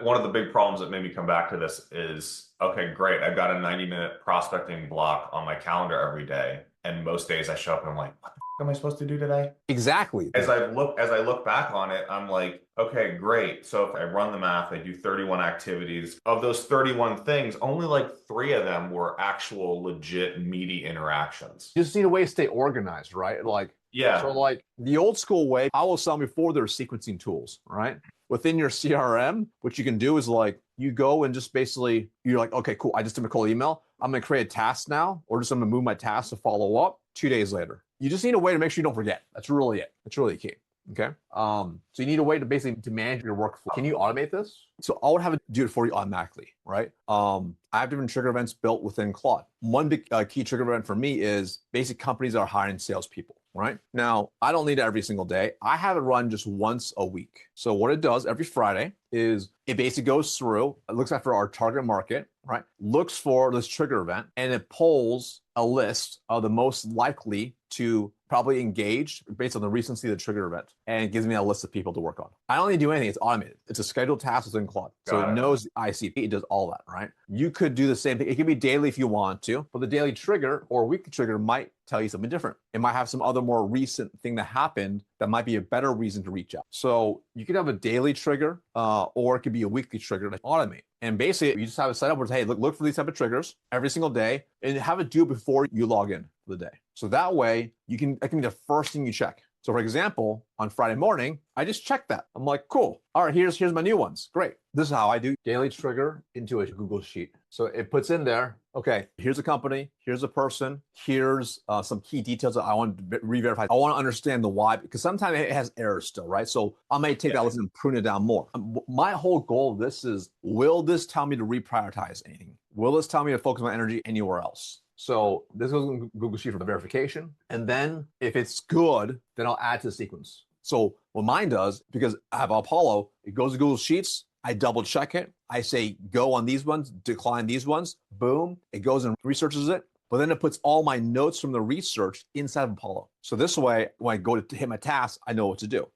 One of the big problems that made me come back to this is, okay, great. I've got a 90-minute prospecting block on my calendar every day. And most days I show up and I'm like, what the f am I supposed to do today? Exactly. As I look back on it, I'm like, okay, great. So if I run the math, I do 31 activities. Of those 31 things, only like three of them were actual legit meaty interactions. You just need a way to stay organized, right? So Yeah. like the old school way, I was selling before there were sequencing tools, right? Within your CRM, what you can do is like you go and just basically you're like, okay, cool. I just did a cold email. I'm gonna create a task now, or just I'm gonna move my task to follow up 2 days later. You just need a way to make sure you don't forget. That's really it. That's really key. Okay. So you need a way to basically to manage your workflow. Can you automate this? So I would have it do it for you automatically, right? I have different trigger events built within Claude. One big key trigger event for me is basic companies that are hiring salespeople, right? Now, I don't need it every single day. I have it run just once a week. So what it does every Friday is it basically goes through, it looks after our target market, right? Looks for this trigger event and it pulls a list of the most likely to probably engage based on the recency of the trigger event. And it gives me a list of people to work on. I don't need to do anything. It's automated. It's a scheduled task within Claude. So it knows the ICP. It does all that, right? You could do the same thing. It can be daily if you want to, but the daily trigger or weekly trigger might tell you something different. It might have some other more recent thing that happened that might be a better reason to reach out. So you could have a daily trigger or it could be a weekly trigger to automate. And basically, you just have it set up where, hey, look for these type of triggers every single day and have it do it before you log in for the day. So that way, that can be the first thing you check. So for example, on Friday morning, I just checked that. I'm like, cool. All right, here's my new ones. Great. This is how I do daily trigger into a Google Sheet. So it puts in there, okay, here's a company, here's a person, here's some key details that I want to re-verify. I want to understand the why, because sometimes it has errors still, right? So I may take that list and prune it down more. My whole goal of this is, will this tell me to reprioritize anything? Will this tell me to focus my energy anywhere else? So this goes in Google Sheet for the verification. And then if it's good, then I'll add to the sequence. So what mine does, because I have Apollo, it goes to Google Sheets, I double check it. I say, go on these ones, decline these ones. Boom. It goes and researches it. But then it puts all my notes from the research inside of Apollo. So this way, when I go to hit my task, I know what to do.